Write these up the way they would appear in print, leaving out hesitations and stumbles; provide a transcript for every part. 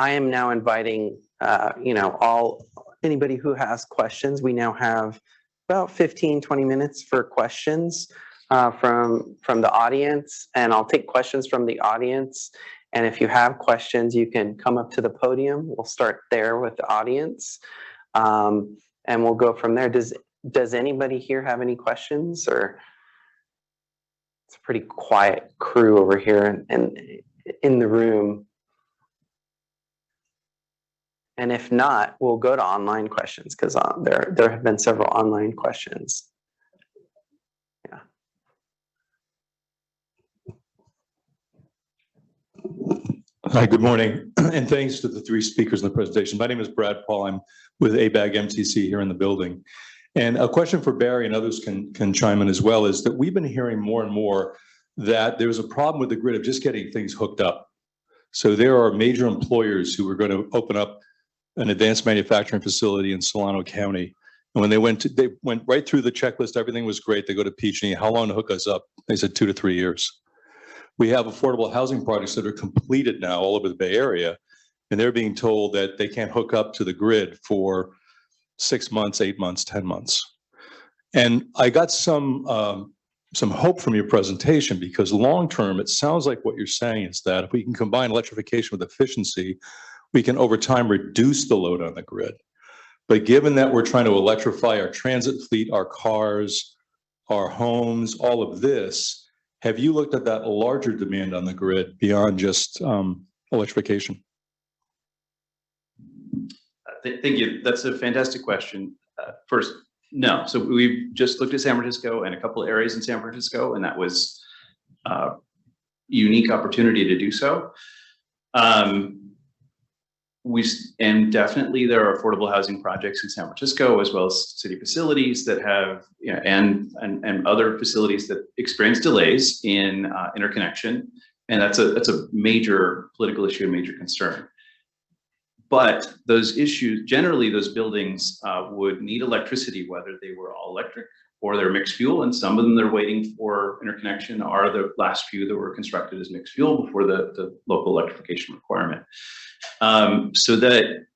I am now inviting, anybody who has questions. We now have about 15, 20 minutes for questions from the audience, and I'll take questions from the audience. And if you have questions, you can come up to the podium. We'll start there with the audience, and we'll go from there. Does anybody here have any questions? Or it's a pretty quiet crew over here and in the room. And if not, we'll go to online questions, because there have been several online questions. Yeah. Hi, good morning, and thanks to the three speakers in the presentation. My name is Brad Paul. I'm with ABAG MTC here in the building. And a question for Barry, and others can chime in as well, is that we've been hearing more and more that there's a problem with the grid of just getting things hooked up. So there are major employers who are going to open up an advanced manufacturing facility in Solano County. And when they went right through the checklist, everything was great. They go to PG&E, how long to hook us up? They said 2 to 3 years. We have affordable housing projects that are completed now all over the Bay Area, and they're being told that they can't hook up to the grid for 6 months, 8 months, 10 months. And I got some hope from your presentation, because long-term, it sounds like what you're saying is that if we can combine electrification with efficiency, we can over time reduce the load on the grid. But given that we're trying to electrify our transit fleet, our cars, our homes, all of this, have you looked at that larger demand on the grid beyond just electrification? Thank you. That's a fantastic question. First, no. So we've just looked at San Francisco and a couple of areas in San Francisco, and that was a unique opportunity to do so. And definitely there are affordable housing projects in San Francisco, as well as city facilities that have, and other facilities that experience delays in interconnection, and that's a major political issue, a major concern. But those issues, generally those buildings would need electricity, whether they were all electric or they're mixed fuel, and some of them they're waiting for interconnection are the last few that were constructed as mixed fuel before the local electrification requirement. So that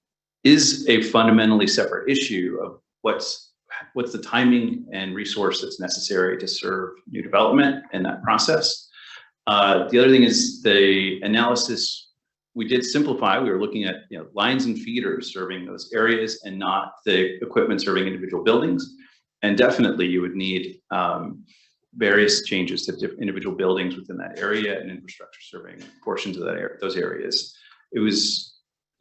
is a fundamentally separate issue of what's the timing and resource that's necessary to serve new development in that process. The other thing is the analysis. We did simplify. We were looking at lines and feeders serving those areas and not the equipment serving individual buildings. And definitely you would need various changes to individual buildings within that area and infrastructure serving portions of those areas. It was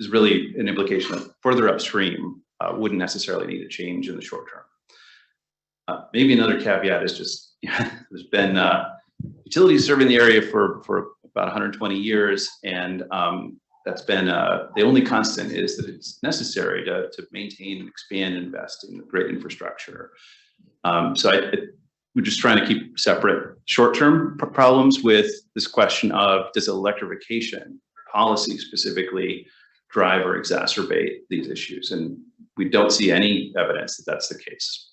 really an implication of further upstream wouldn't necessarily need a change in the short term. Maybe another caveat is just there's been utilities serving the area for about 120 years, and that's been the only constant is that it's necessary to maintain and expand and invest in great infrastructure. So we're just trying to keep separate short-term problems with this question of does electrification policy specifically drive or exacerbate these issues, and we don't see any evidence that that's the case.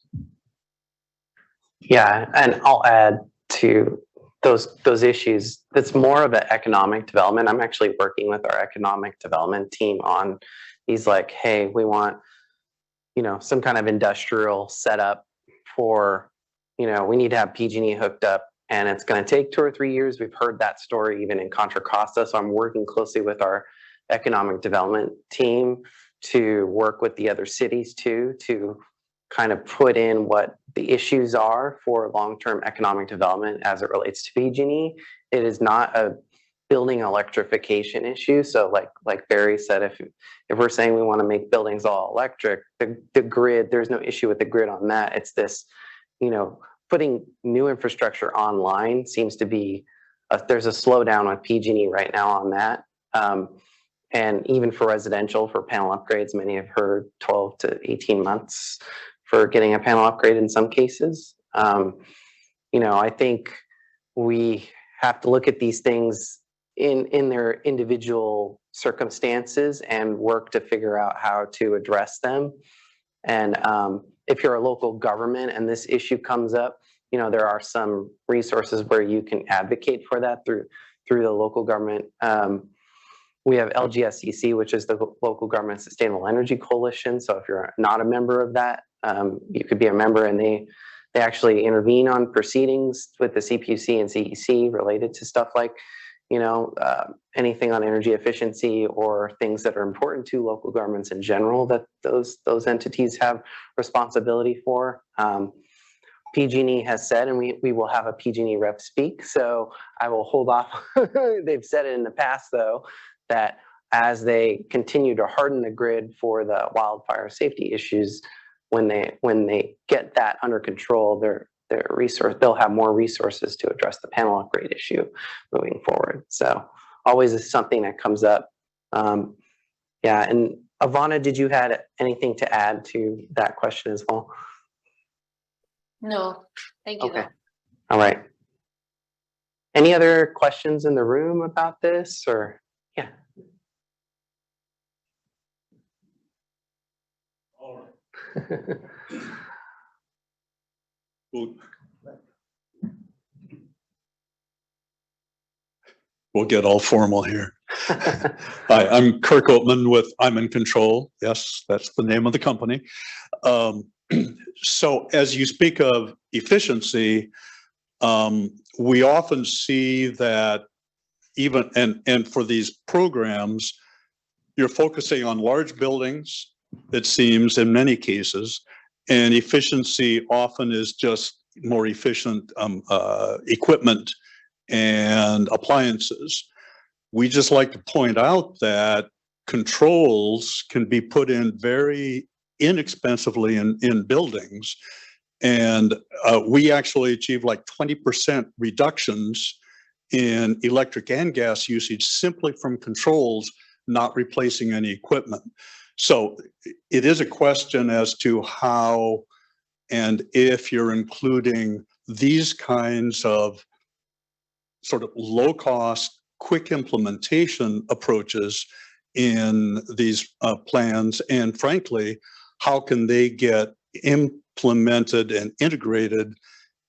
Yeah, and I'll add to those issues. That's more of an economic development. I'm actually working with our economic development team on these, like, hey, we want, some kind of industrial setup for, we need to have PG&E hooked up, and it's going to take 2 or 3 years. We've heard that story even in Contra Costa. So I'm working closely with our economic development team to work with the other cities too, to kind of put in what the issues are for long-term economic development as it relates to PG&E. It is not a building electrification issue. So like Barry said, if we're saying we want to make buildings all electric, the grid, there's no issue with the grid on that. It's this, putting new infrastructure online seems to be, there's a slowdown with PG&E right now on that. And even for residential, for panel upgrades, many have heard 12 to 18 months for getting a panel upgrade in some cases. I think we have to look at these things in their individual circumstances and work to figure out how to address them. And if you're a local government and this issue comes up, there are some resources where you can advocate for that through the local government We have LGSCC, which is the Local Government Sustainable Energy Coalition. So if you're not a member of that, you could be a member, and they actually intervene on proceedings with the CPUC and CEC related to stuff like, anything on energy efficiency or things that are important to local governments in general that those entities have responsibility for. PG&E has said, and we will have a PG&E rep speak, so I will hold off. They've said it in the past, though, that as they continue to harden the grid for the wildfire safety issues, when they get that under control, they'll have more resources to address the panel upgrade issue moving forward. So always is something that comes up. Yeah, and Avana, did you have anything to add to that question as well? No, thank you. Okay. All right. Any other questions in the room about this, or yeah? All right. We'll get all formal here. Hi, I'm Kirk Oatman with I'm in Control. Yes, that's the name of the company. So as you speak of efficiency, we often see that even, and for these programs, you're focusing on large buildings, it seems, in many cases, and efficiency often is just more efficient equipment and appliances. We just like to point out that controls can be put in very inexpensively in buildings. And we actually achieve like 20% reductions in electric and gas usage simply from controls, not replacing any equipment. So it is a question as to how and if you're including these kinds of sort of low cost, quick implementation approaches in these plans, and frankly, how can they get implemented and integrated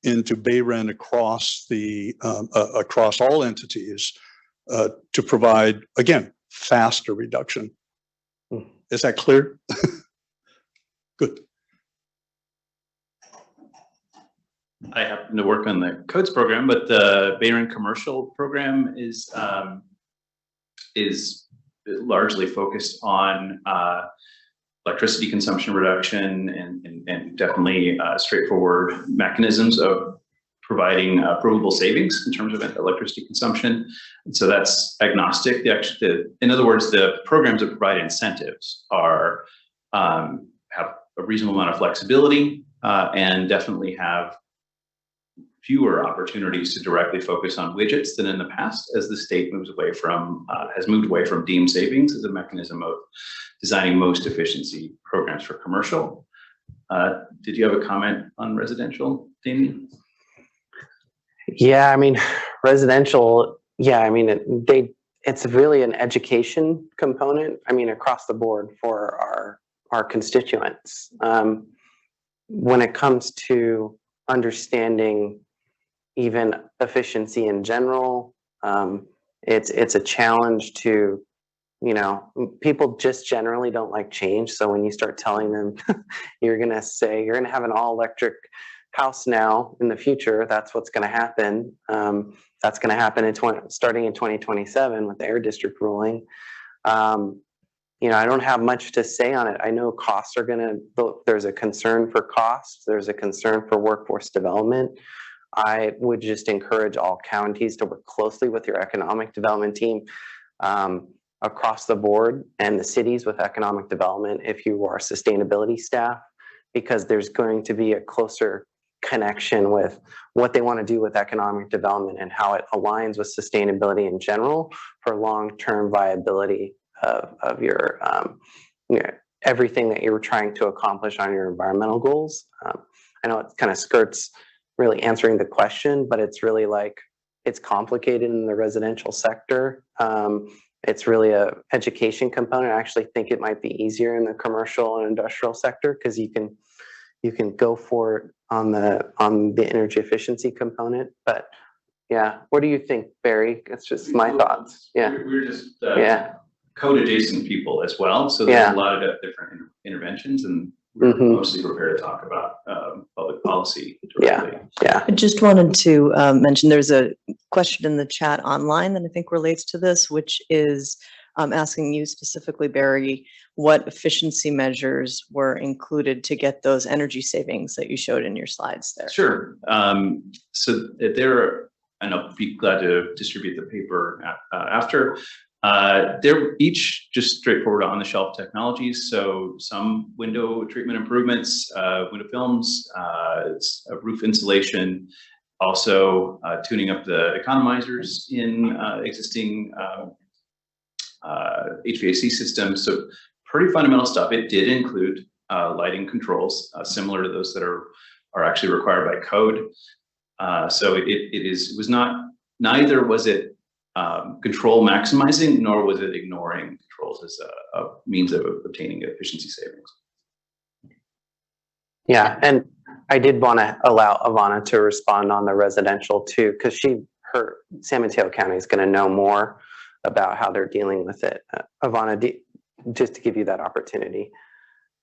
into BayREN across the across all entities to provide, again, faster reduction. Is that clear? Good. I happen to work on the codes program, but the BayREN commercial program is largely focused on electricity consumption reduction and definitely straightforward mechanisms of providing provable savings in terms of electricity consumption. And so that's agnostic. In other words, the programs that provide incentives are have a reasonable amount of flexibility and definitely have fewer opportunities to directly focus on widgets than in the past, as the state moves away from has moved away from deemed savings as a mechanism of designing most efficiency programs for commercial. Did you have a comment on residential, Demian? Yeah, I mean, residential, yeah, I mean, it's really an education component, I mean, across the board for our constituents. When it comes to understanding even efficiency in general, it's a challenge to, people just generally don't like change. So when you start telling them you're going to say you're going to have an all electric house now in the future, that's what's going to happen. That's going to happen starting in 2027 with the air district ruling. I don't have much to say on it. I know costs are there's a concern for costs. There's a concern for workforce development. I would just encourage all counties to work closely with your economic development team across the board, and the cities with economic development if you are sustainability staff, because there's going to be a closer connection with what they want to do with economic development and how it aligns with sustainability in general for long-term viability of your everything that you're trying to accomplish on your environmental goals. I know it kind of skirts really answering the question, but it's really it's complicated in the residential sector. It's really a education component. I actually think it might be easier in the commercial and industrial sector because you can go for it on the energy efficiency component. But yeah, what do you think, Barry? It's just my thoughts. Yeah. We're just code adjacent people as well. So there's a lot of different interventions, and we're mostly prepared to talk about public policy directly. Yeah. I just wanted to mention there's a question in the chat online that I think relates to this, which is asking you specifically, Barry, what efficiency measures were included to get those energy savings that you showed in your slides there? Sure. So there, and I'll be glad to distribute the paper after. They're each just straightforward on-the-shelf technologies. So some window treatment improvements, window films, roof insulation, also tuning up the economizers in existing HVAC systems. So pretty fundamental stuff. It did include lighting controls, similar to those that are actually required by code. So it was not, neither was it control maximizing, nor was it ignoring controls as a means of obtaining efficiency savings. Yeah, and I did want to allow Avana to respond on the residential too, because her San Mateo County is going to know more about how they're dealing with it. Avana, just to give you that opportunity.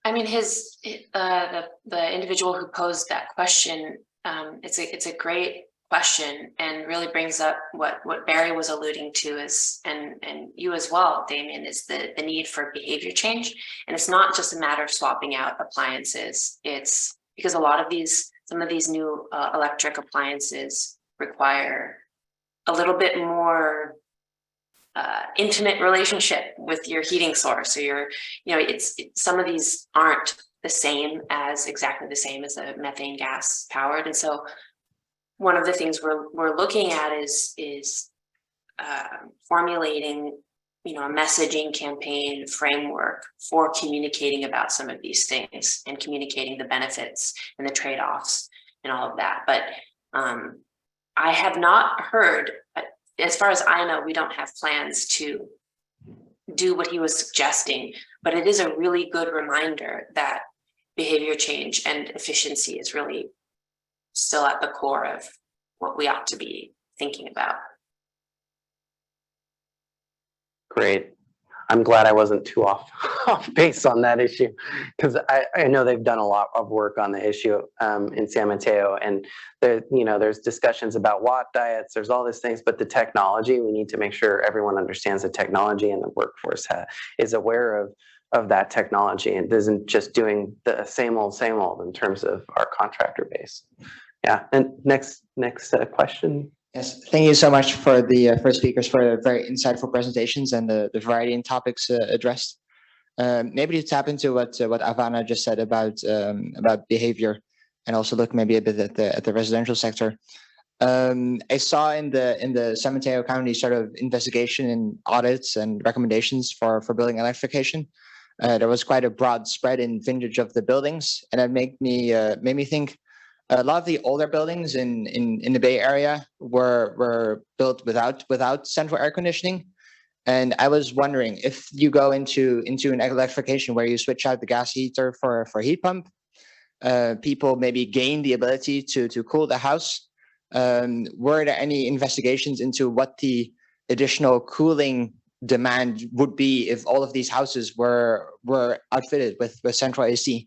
I mean, the individual who posed that question, it's a great question, and really brings up what Barry was alluding to is, and you as well, Demian, is the need for behavior change. And it's not just a matter of swapping out appliances. It's because some of these new electric appliances require a little bit more intimate relationship with your heating source, or some of these aren't exactly the same as a methane gas powered. And so one of the things we're looking at is formulating, a messaging campaign framework for communicating about some of these things and communicating the benefits and the trade-offs and all of that. But I have not heard, as far as I know, we don't have plans to do what he was suggesting, but it is a really good reminder that behavior change and efficiency is really still at the core of what we ought to be thinking about. Great. I'm glad I wasn't too off base on that issue, because I know they've done a lot of work on the issue in San Mateo, and there's discussions about watt diets, there's all these things, but the technology, we need to make sure everyone understands the technology and the workforce is aware of that technology and isn't just doing the same old in terms of our contractor base. Yeah, and next question. Yes, thank you so much for the first speakers for the very insightful presentations and the variety in topics addressed. Maybe to tap into what Avana just said about behavior, and also look maybe a bit at the residential sector. I saw in the San Mateo County sort of investigation and audits and recommendations for building electrification. There was quite a broad spread in vintage of the buildings, and it made me think. A lot of the older buildings in the Bay Area were built without central air conditioning, and I was wondering if you go into an electrification where you switch out the gas heater for heat pump, people maybe gain the ability to cool the house. Were there any investigations into what the additional cooling demand would be if all of these houses were outfitted with central AC?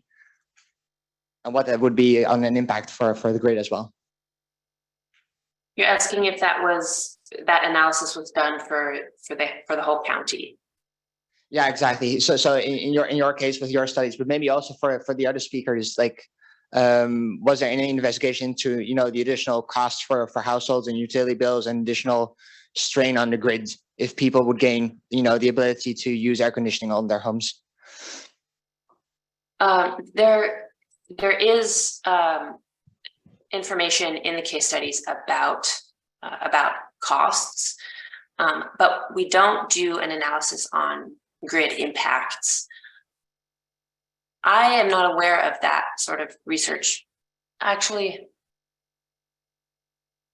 And what that would be on an impact for the grid as well. You're asking if that analysis was done for the whole county. Yeah, exactly. So in your case with your studies, but maybe also for the other speakers, like was there any investigation to the additional costs for households and utility bills and additional strain on the grid if people would gain the ability to use air conditioning on their homes? There is information in the case studies about costs, but we don't do an analysis on grid impacts. I am not aware of that sort of research. Actually, I'm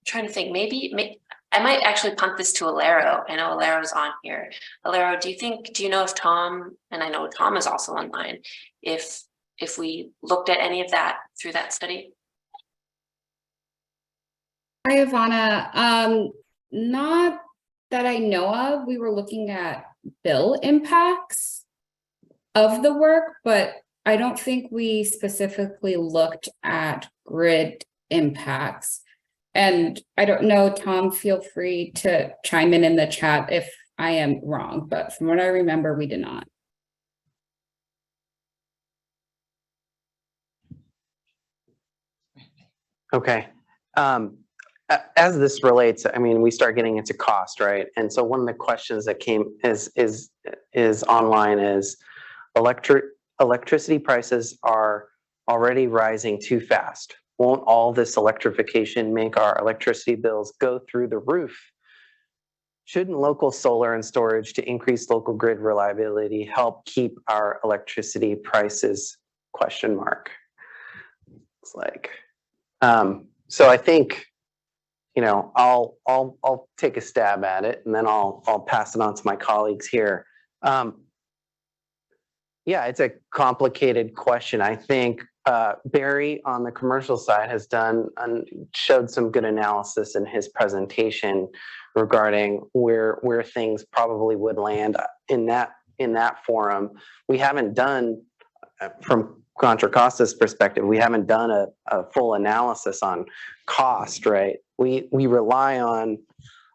trying to think. Maybe I might actually punt this to Alero. I know Alero's on here. Alero, do you know if Tom, and I know Tom is also online, if we looked at any of that through that study? Hi, Avana. Not that I know of. We were looking at bill impacts of the work, but I don't think we specifically looked at grid impacts. And I don't know, Tom, feel free to chime in the chat if I am wrong, but from what I remember, we did not. Okay. As this relates, I mean, we start getting into cost, right? And so one of the questions that came is online is electricity prices are already rising too fast. Won't all this electrification make our electricity bills go through the roof? Shouldn't local solar and storage to increase local grid reliability help keep our electricity prices ? It's like, so I think, you know, I'll take a stab at it, and then I'll pass it on to my colleagues here. Yeah, it's a complicated question. I think Barry on the commercial side has done and showed some good analysis in his presentation regarding where things probably would land in that forum. We haven't done, from Contra Costa's perspective, we haven't done a full analysis on cost, right? We rely on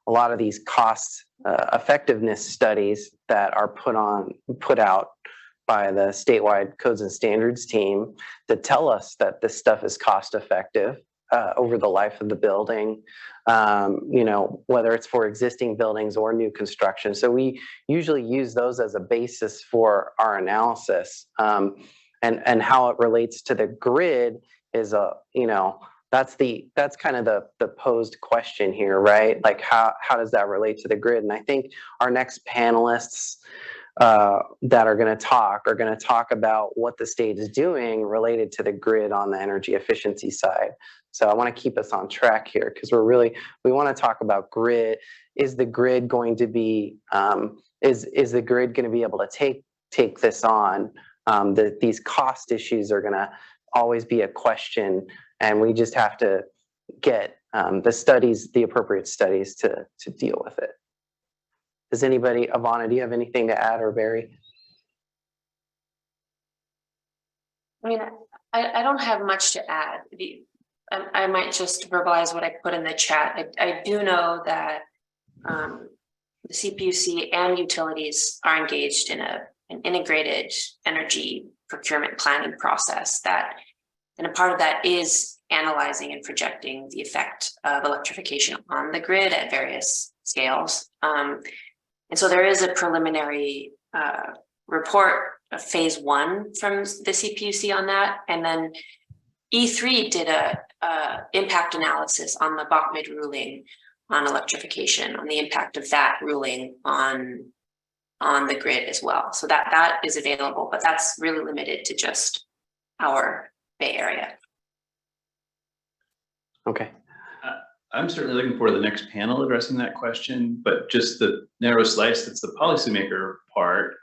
a lot of these cost effectiveness studies that are put out by the statewide codes and standards team that tell us that this stuff is cost effective over the life of the building, you know, whether it's for existing buildings or new construction. So we usually use those as a basis for our analysis. And how it relates to the grid is you know, that's kind of the posed question here, right? Like how does that relate to the grid? And I think our next panelists that are going to talk about what the state is doing related to the grid on the energy efficiency side. So I want to keep us on track here because we want to talk about grid. Is the grid going to be is the grid going to be able to take this on? These cost issues are going to always be a question, and we just have to get the appropriate studies to deal with it. Does anybody, Avana, do you have anything to add, or Barry? I mean, I don't have much to add. I might just verbalize what I put in the chat. I do know that the CPUC and utilities are engaged in an integrated energy procurement planning process and a part of that is analyzing and projecting the effect of electrification on the grid at various scales. And so there is a preliminary report of phase 1 from the CPUC on that. And then E3 did a impact analysis on the Bach-Mid ruling on electrification, on the impact of that ruling on the grid as well. So that is available, but that's really limited to just our Bay Area. Okay. I'm certainly looking forward to the next panel addressing that question, but just the narrow slice, that's the policymaker part.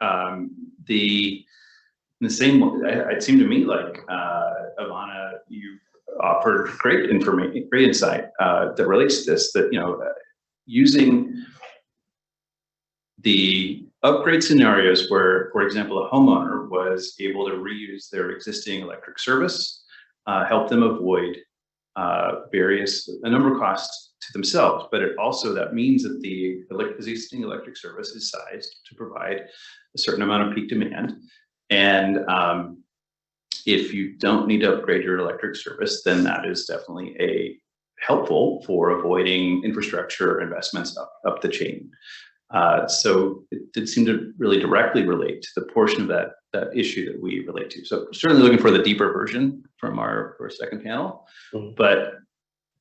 It seemed to me like Avana, you offered great information, great insight that relates to this, that, you know, using the upgrade scenarios where, for example, a homeowner was able to reuse their existing electric service, help them avoid a number of costs to themselves, but that means that the existing electric service is sized to provide a certain amount of peak demand. And if you don't need to upgrade your electric service, then that is definitely helpful for avoiding infrastructure investments up the chain. So it did seem to really directly relate to the portion of that issue that we relate to. So certainly looking for the deeper version from our second panel, but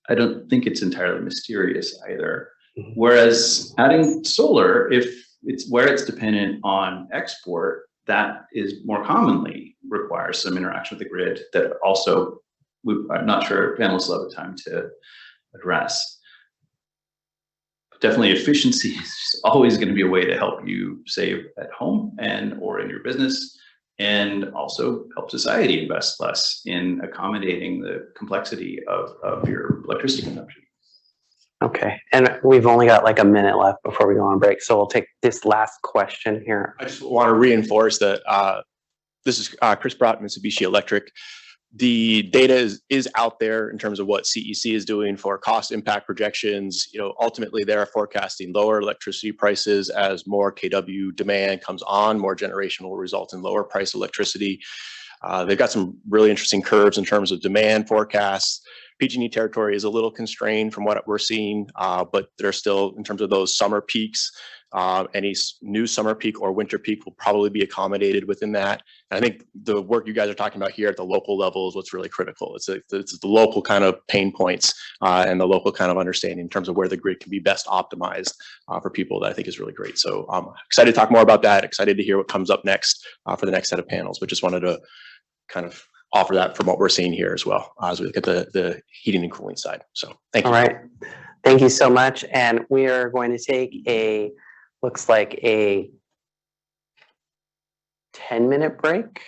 I don't think it's entirely mysterious either. Whereas adding solar, if it's dependent on export, that is more commonly requires some interaction with the grid that also I'm not sure panelists will have the time to address. Definitely efficiency is always going to be a way to help you save at home or in your business, and also help society invest less in accommodating the complexity of your electricity consumption. Okay, and we've only got like a minute left before we go on break, so we'll take this last question here. I just want to reinforce that this is Chris Brott, Mitsubishi Electric. The data is out there in terms of what CEC is doing for cost impact projections. You know, ultimately they're forecasting lower electricity prices as more kW demand comes on. More generation will result in lower price electricity. They've got some really interesting curves in terms of demand forecasts. PG&E territory is a little constrained from what we're seeing, but they're still, in terms of those summer peaks, any new summer peak or winter peak will probably be accommodated within that. And I think the work you guys are talking about here at the local level is what's really critical. It's the local kind of pain points and the local kind of understanding in terms of where the grid can be best optimized for people, that I think is really great. So I'm excited to talk more about that, excited to hear what comes up next for the next set of panels, but just wanted to kind of offer that from what we're seeing here as well as we look at the heating and cooling side. So thank you. All right, thank you so much. And we are going to take looks like a 10-minute break.